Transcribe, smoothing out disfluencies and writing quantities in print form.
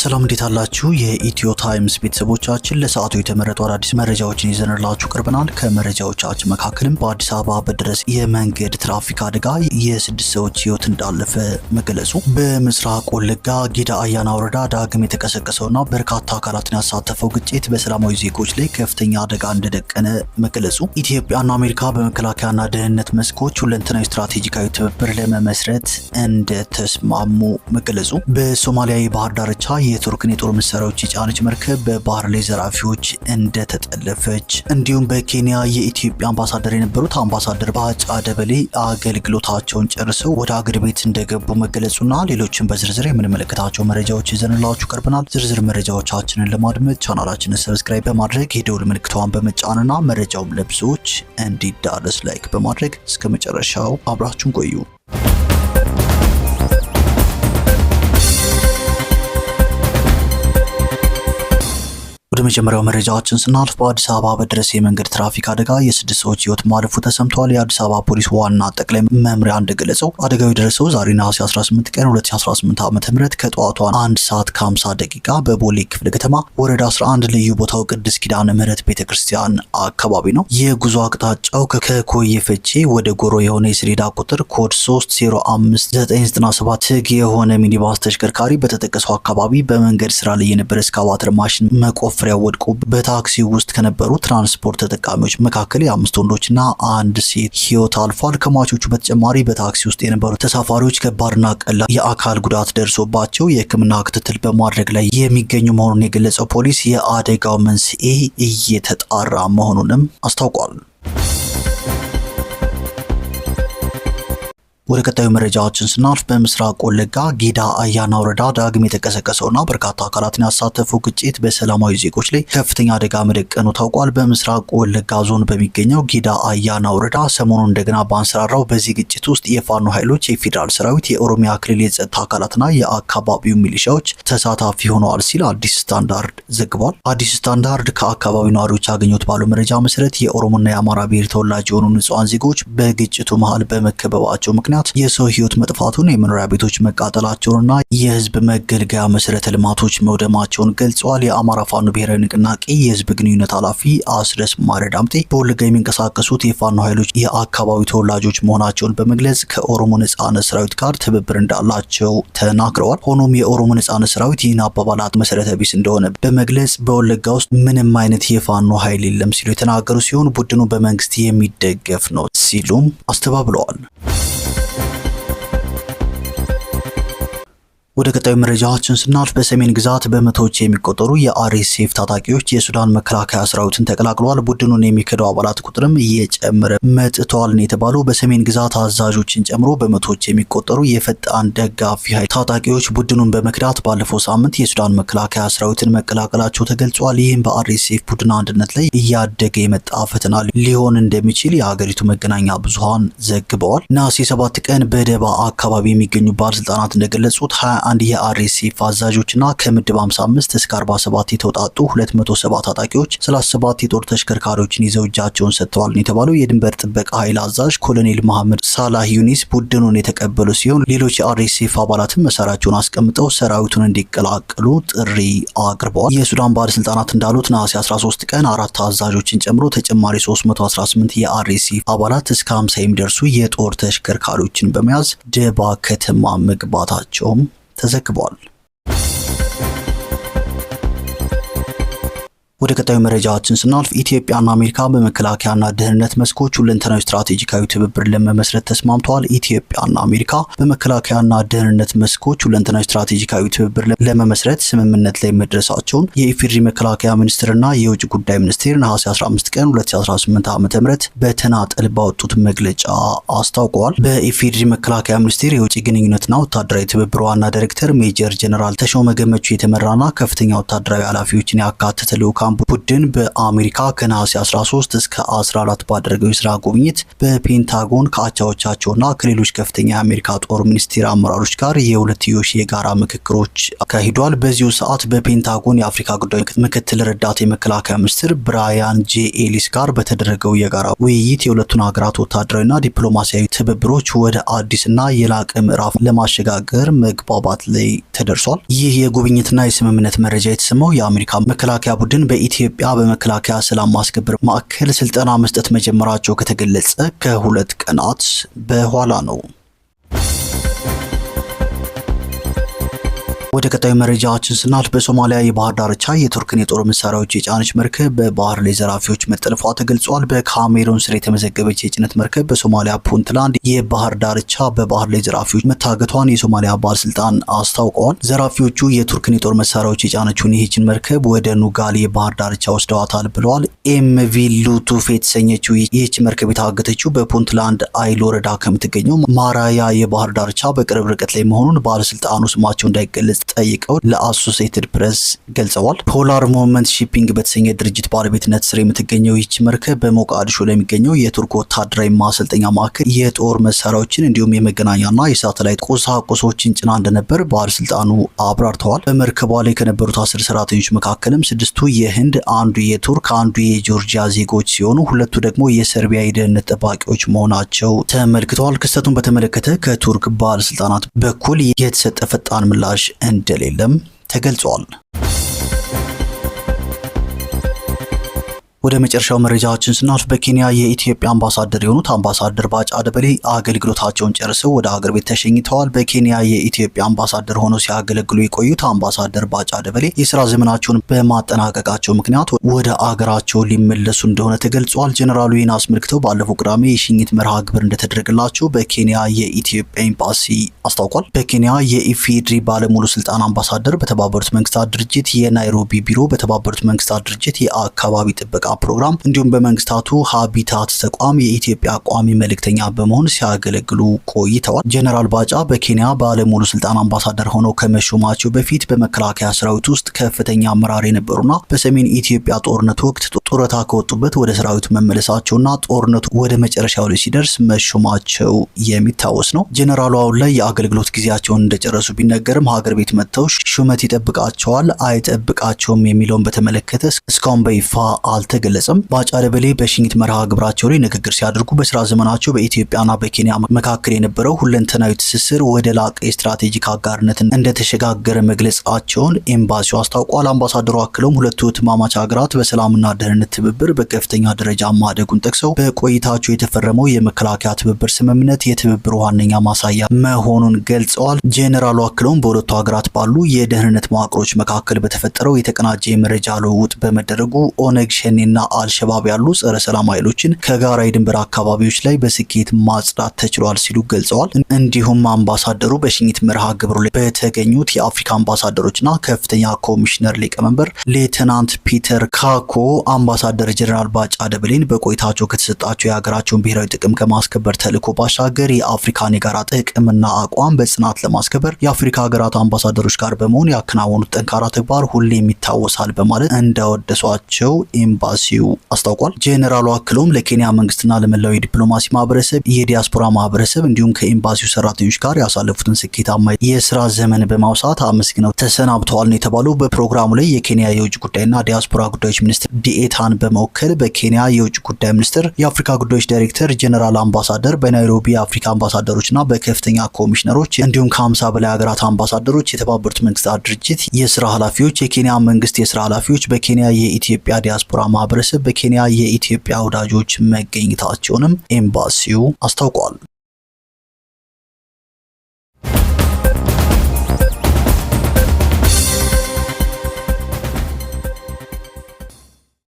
ሰላም እንዴት አላችሁ? የኢትዮ ታይምስ ቤተሰቦቻችን ለሰዓቱ የተመረጡ አዳዲስ መረጃዎችን ይዘንላችሁ ቀርበናል። ከመረጃዎቻችን መካከልም በአዲስ አበባ በደረሰ የመንገድ ትራፊክ አደጋ የስድስት ሰዎች ሕይወት እንዳለፈ መገለጹ፣ በምስራቅ ወለጋ ጊዳ አያና ወረዳ ዳግም የተቀሰቀሰውና በርካታ አካላትን ያሳተፈው ግጭት በሰላማዊ ዜጎች ላይ ከፍተኛ አደጋ እንደደቀነ መገለጹ፣ ኢትዮጵያና አሜሪካ በመከላከያና ደህንነት መስኮች ሁለንተናዊ ስትራቴጂካዊ ትብብር ለመመስረት እንደተስማሙ መገለጹ፣ በሶማሊያ የባህር ዳርቻ የቱርክን የጦር መሳሪያዎች የጫነች መርከብ በባህር ላይ ዘራፊዎች እንደተጠለፈች፣ እንዲሁም በኬንያ የኢትዮጵያ አምባሳደር የነበሩት አምባሳደር ባጫ ደበሌ አገልግሎታቸውን ጨርሰው ወደ አገር ቤት እንደገቡ መገለጹና ሌሎችን በዝርዝር የምንመለከታቸው መረጃዎች ይዘንላችሁ ቀርበናል። ዝርዝር መረጃዎቻችንን ለማድመጥ ቻናላችንን ሰብስክራይብ በማድረግ የደውል ምልክቷን በመጫንና መረጃውም ለብዙዎች እንዲዳረስ ላይክ በማድረግ እስከ መጨረሻው አብራችሁን ቆዩ። ወደ መጀመሪያው መረጃችን ስናልፍ በአዲስ አበባ በደረሰ የመንገድ ትራፊክ አደጋ የስድስት ሰዎች ሕይወት ማለፉ ተሰምቷል። የአዲስ አበባ ፖሊስ ዋና ጠቅላይ መምሪያ እንደገለጸው አደጋው የደረሰው ዛሬ ነሐሴ 18 ቀን 2018 ዓ.ም ከጠዋቱ 1 ሰዓት ከ50 ደቂቃ በቦሌ ክፍለ ከተማ ወረዳ 11 ልዩ ቦታው ቅድስት ኪዳነ ምህረት ቤተክርስቲያን አካባቢ ነው። የጉዞ አቅጣጫው ከኮዬ ፈቼ ወደ ጎሮ የሆነ የሰሌዳ ቁጥር ኮድ 305997 ህግ የሆነ ሚኒባስ ተሽከርካሪ በተጠቀሰው አካባቢ በመንገድ ስራ ላይ የነበረ እስካቫተር ማሽን መቆፈሪያ ወድቆ በታክሲ ውስጥ ከነበሩ ትራንስፖርት ተጠቃሚዎች መካከል የአምስት ወንዶችና አንድ ሴት ሕይወት አልፏል። ከሟቾቹ በተጨማሪ በታክሲ ውስጥ የነበሩ ተሳፋሪዎች ከባድና ቀላል የአካል ጉዳት ደርሶባቸው የሕክምና ክትትል በማድረግ ላይ የሚገኙ መሆኑን የገለጸው ፖሊስ የአደጋው መንስኤ እየተጣራ መሆኑንም አስታውቋል። ወደ ቀጣዩ መረጃዎችን ስናልፍ በምስራቅ ወለጋ ጊዳ አያና ወረዳ ዳግም የተቀሰቀሰውና በርካታ አካላትን ያሳተፈው ግጭት በሰላማዊ ዜጎች ላይ ከፍተኛ አደጋ መደቀኑ ታውቋል። በምስራቅ ወለጋ ዞን በሚገኘው ጊዳ አያና ወረዳ ሰሞኑን እንደገና ባንሰራራው በዚህ ግጭት ውስጥ የፋኖ ኃይሎች፣ የፌዴራል ሰራዊት፣ የኦሮሚያ ክልል የጸጥታ አካላትና የአካባቢው ሚሊሻዎች ተሳታፊ ሆነዋል ሲል አዲስ ስታንዳርድ ዘግቧል። አዲስ ስታንዳርድ ከአካባቢው ነዋሪዎች ያገኙት ባለው መረጃ መሰረት የኦሮሞና የአማራ ብሔር ተወላጅ የሆኑ ንጹሃን ዜጎች በግጭቱ መሃል በመከበባቸው ምክንያት የሰው ሕይወት መጥፋቱን፣ የመኖሪያ ቤቶች መቃጠላቸውንና የህዝብ መገልገያ መሰረተ ልማቶች መውደማቸውን ገልጸዋል። የአማራ ፋኖ ብሔራዊ ንቅናቄ የህዝብ ግንኙነት ኃላፊ አስረስ ማረዳምጤ በወለጋ የሚንቀሳቀሱት የፋኖ ኃይሎች የአካባቢው ተወላጆች መሆናቸውን በመግለጽ ከኦሮሞ ነጻነት ሰራዊት ጋር ትብብር እንዳላቸው ተናግረዋል። ሆኖም የኦሮሞ ነጻነት ሰራዊት ይህን አባባላት መሰረተ ቢስ እንደሆነ በመግለጽ በወለጋ ውስጥ ምንም አይነት የፋኖ ኃይል የለም ሲሉ የተናገሩ ሲሆን ቡድኑ በመንግስት የሚደገፍ ነው ሲሉም አስተባብለዋል። ወደ ቀጣዩ መረጃዎችን ስናልፍ በሰሜን ግዛት በመቶዎች የሚቆጠሩ የአርኤስኤፍ ታጣቂዎች የሱዳን መከላከያ ሰራዊትን ተቀላቅለዋል። ቡድኑን የሚከደው አባላት ቁጥርም እየጨመረ መጥተዋል ነው የተባለው። በሰሜን ግዛት አዛዦችን ጨምሮ በመቶዎች የሚቆጠሩ የፈጣን ደጋፊ ኃይል ታጣቂዎች ቡድኑን በመክዳት ባለፈው ሳምንት የሱዳን መከላከያ ሰራዊትን መቀላቀላቸው ተገልጿል። ይህም በአርኤስኤፍ ቡድን አንድነት ላይ እያደገ የመጣ ፈተና ሊሆን እንደሚችል የሀገሪቱ መገናኛ ብዙሃን ዘግበዋል። ነሐሴ 7 ቀን በደባ አካባቢ የሚገኙ ባለስልጣናት እንደገለጹት አንድ የአርኤስኤፍ አዛዦችና ከምድብ 55 እስከ 47 የተውጣጡ 270 ታጣቂዎች 37 የጦር ተሽከርካሪዎችን ይዘው እጃቸውን ሰጥተዋል የተባለው የድንበር ጥበቃ ኃይል አዛዥ ኮሎኔል መሐመድ ሳላህ ዩኒስ ቡድኑን የተቀበሉ ሲሆን ሌሎች የአርኤስኤፍ አባላትም መሳሪያቸውን አስቀምጠው ሰራዊቱን እንዲቀላቀሉ ጥሪ አቅርበዋል። የሱዳን ባለስልጣናት እንዳሉት ነሐሴ 13 ቀን 4 አዛዦችን ጨምሮ ተጨማሪ 318 የአርኤስኤፍ አባላት እስከ 50 የሚደርሱ የጦር ተሽከርካሪዎችን በመያዝ ደባ ከተማ መግባታቸውም ተዘግቧል። ወደ ቀጣዩ መረጃችን ስናልፍ ኢትዮጵያና አሜሪካ በመከላከያና ደህንነት መስኮች ሁለንተናዊ ስትራቴጂካዊ ትብብር ለመመስረት ተስማምተዋል። ኢትዮጵያና አሜሪካ በመከላከያና ደህንነት መስኮች ሁለንተናዊ ስትራቴጂካዊ ትብብር ለመመስረት ስምምነት ላይ መድረሳቸውን የኢፌዴሪ መከላከያ ሚኒስቴርና የውጭ ጉዳይ ሚኒስቴር ነሐሴ 15 ቀን 2018 ዓ.ም በተናጠል ባወጡት መግለጫ አስታውቀዋል። በኢፌዴሪ መከላከያ ሚኒስቴር የውጭ ግንኙነትና ወታደራዊ ትብብር ዋና ዳይሬክተር ሜጀር ጀነራል ተሾመ ገመቹ የተመራና ከፍተኛ ወታደራዊ ኃላፊዎችን ያካተተ ልዑካን ልዑካን ቡድን በአሜሪካ ከነሐሴ 13 እስከ 14 ባደረገው የስራ ጉብኝት በፔንታጎን ከአቻዎቻቸውና ከሌሎች ከፍተኛ የአሜሪካ ጦር ሚኒስቴር አመራሮች ጋር የሁለትዮሽ የጋራ ምክክሮች አካሂዷል። በዚሁ ሰዓት በፔንታጎን የአፍሪካ ጉዳዮች ምክትል ረዳት የመከላከያ ሚኒስትር ብራያን ጄ ኤሊስ ጋር በተደረገው የጋራ ውይይት የሁለቱን ሀገራት ወታደራዊና ዲፕሎማሲያዊ ትብብሮች ወደ አዲስና የላቀ ምዕራፍ ለማሸጋገር መግባባት ላይ ተደርሷል። ይህ የጉብኝትና የስምምነት መረጃ የተሰማው የአሜሪካ መከላከያ ቡድን በኢትዮጵያ በመከላከያ ሰላም ማስከበር ማዕከል ስልጠና መስጠት መጀመራቸው ከተገለጸ ከ2 ቀናት በኋላ ነው። ወደ ቀጣዩ መረጃችን ስናልፍ በሶማሊያ የባህር ዳርቻ የቱርክን የጦር መሳሪያዎች የጫነች መርከብ በባህር ላይ ዘራፊዎች መጠለፏ ተገልጿል። በካሜሩን ስር የተመዘገበች የጭነት መርከብ በሶማሊያ ፑንትላንድ የባህር ዳርቻ በባህር ላይ ዘራፊዎች መታገቷን የሶማሊያ ባለስልጣን አስታውቀዋል። ዘራፊዎቹ የቱርክን የጦር መሳሪያዎች የጫነችውን ይህችን መርከብ ወደ ኑጋል የባህር ዳርቻ ወስደዋታል ብለዋል። ኤምቪ ሉቱፍ የተሰኘችው ይህች መርከብ የታገተችው በፑንትላንድ አይል ወረዳ ከምትገኘው ማራያ የባህር ዳርቻ በቅርብ ርቀት ላይ መሆኑን ባለስልጣኑ ስማቸው እንዳይገለጽ ጠይቀው ለአሶሲኤትድ ፕሬስ ገልጸዋል። ፖላር ሞመንት ሺፒንግ በተሰኘ ድርጅት ባለቤትነት ስር የምትገኘው ይህች መርከብ በሞቃዲሾ ለሚገኘው የቱርክ ወታደራዊ ማሰልጠኛ ማዕከል የጦር መሳሪያዎችን እንዲሁም የመገናኛና የሳተላይት ቁሳቁሶችን ጭና እንደነበር ባለስልጣኑ አብራርተዋል። በመርከቧ ላይ ከነበሩት 10 ሰራተኞች መካከልም 6ቱ የህንድ፣ አንዱ የቱርክ፣ አንዱ የጆርጂያ ዜጎች ሲሆኑ 2ቱ ደግሞ የሰርቢያ የደህንነት ጠባቂዎች መሆናቸው ተመልክተዋል። ክስተቱን በተመለከተ ከቱርክ ባለስልጣናት በኩል የተሰጠ ፈጣን ምላሽ እንደሌለም ተገልጿል። ወደ መጨረሻው መረጃችን ስናልፍ በኬንያ የኢትዮጵያ አምባሳደር የሆኑት አምባሳደር ባጫ ደበሌ አገልግሎታቸውን ጨርሰው ወደ ሀገር ቤት ተሸኝተዋል። በኬንያ የኢትዮጵያ አምባሳደር ሆነው ሲያገለግሉ የቆዩት አምባሳደር ባጫ ደበሌ የስራ ዘመናቸውን በማጠናቀቃቸው ምክንያት ወደ አገራቸው ሊመለሱ እንደሆነ ተገልጿል። ጀነራሉ ይህን አስመልክተው ባለፈው ቅዳሜ የሽኝት መርሃ ግብር እንደተደረገላቸው በኬንያ የኢትዮጵያ ኤምባሲ አስታውቋል። በኬንያ የኢፌድሪ ባለሙሉ ስልጣን አምባሳደር በተባበሩት መንግስታት ድርጅት የናይሮቢ ቢሮ፣ በተባበሩት መንግስታት ድርጅት የአካባቢ ጥበቃ ፕሮግራም እንዲሁም በመንግስታቱ ሃቢታት ተቋም የኢትዮጵያ ቋሚ መልእክተኛ በመሆን ሲያገለግሉ ቆይተዋል። ጀነራል ባጫ በኬንያ ባለሙሉ ስልጣን አምባሳደር ሆነው ከመሾማቸው በፊት በመከላከያ ሰራዊት ውስጥ ከፍተኛ አመራር የነበሩና በሰሜን ኢትዮጵያ ጦርነት ወቅት ጡረታ ከወጡበት ወደ ሰራዊቱ መመለሳቸውና ጦርነቱ ወደ መጨረሻው ላይ ሲደርስ መሾማቸው የሚታወስ ነው። ጀነራሉ አሁን ላይ የአገልግሎት ጊዜያቸውን እንደጨረሱ ቢነገርም ሀገር ቤት መጥተው ሹመት ይጠብቃቸዋል አይጠብቃቸውም የሚለውን በተመለከተ እስካሁን በይፋ አልተገለጸም። ባጫ ደበሌ በሽኝት መርሃ ግብራቸው ላይ ንግግር ሲያደርጉ በስራ ዘመናቸው በኢትዮጵያና በኬንያ መካከል የነበረው ሁለንተናዊ ትስስር ወደ ላቀ ስትራቴጂክ አጋርነት እንደተሸጋገረ መግለጻቸውን ኤምባሲው አስታውቋል። አምባሳደሩ አክለውም ሁለቱ እህትማማች ሀገራት በሰላምና ደህንነት ትብብር በከፍተኛ ደረጃ ማደጉን ጠቅሰው በቆይታቸው የተፈረመው የመከላከያ ትብብር ስምምነት የትብብሩ ዋነኛ ማሳያ መሆኑን ገልጸዋል። ጄኔራሉ አክለውም በሁለቱ ሀገራት ባሉ የደህንነት መዋቅሮች መካከል በተፈጠረው የተቀናጀ የመረጃ ልውውጥ በመደረጉ ኦነግ ሸኔና አልሸባብ ያሉ ጸረ ሰላም ኃይሎችን ከጋራ የድንበር አካባቢዎች ላይ በስኬት ማጽዳት ተችሏል ሲሉ ገልጸዋል። እንዲሁም አምባሳደሩ በሽኝት መርሃ ግብሩ ላይ በተገኙት የአፍሪካ አምባሳደሮችና ከፍተኛ ኮሚሽነር ሊቀመንበር ሌተናንት ፒተር ካኮ አምባሳደር ጀነራል ባጫ ደበሌን በቆይታቸው ከተሰጣቸው የሀገራቸውን ብሔራዊ ጥቅም ከማስከበር ተልዕኮ ባሻገር የአፍሪካን የጋራ ጥቅምና አቋም በጽናት ለማስከበር የአፍሪካ ሀገራት አምባሳደሮች ጋር በመሆን ያከናወኑት ጠንካራ ተግባር ሁሌም ይታወሳል በማለት እንዳወደሷቸው ኤምባሲው አስታውቋል። ጄኔራሉ አክለውም ለኬንያ መንግስትና ለመላው የዲፕሎማሲ ማህበረሰብ፣ የዲያስፖራ ማህበረሰብ እንዲሁም ከኤምባሲው ሰራተኞች ጋር ያሳለፉትን ስኬታማ የስራ ዘመን በማውሳት አመስግነው ተሰናብተዋል ነው የተባለው። በፕሮግራሙ ላይ የኬንያ የውጭ ጉዳይና ዲያስፖራ ጉዳዮች ሚኒስትር ዲኤታን በመወከል በኬንያ የውጭ ጉዳይ ሚኒስትር የአፍሪካ ጉዳዮች ዳይሬክተር ጀነራል አምባሳደር፣ በናይሮቢ የአፍሪካ አምባሳደሮችና በከፍተኛ ኮሚሽነሮች እንዲሁም ከ50 በላይ ሀገራት አምባሳደሮች፣ የተባበሩት መንግስታት ድርጅት የስራ ኃላፊዎች፣ የኬንያ መንግስት የስራ ኃላፊዎች፣ በኬንያ የኢትዮጵያ ዲያስፖራ ማህበረሰብ፣ በኬንያ የኢትዮጵያ ወዳጆች መገኘታቸውንም ኤምባሲው አስታውቋል።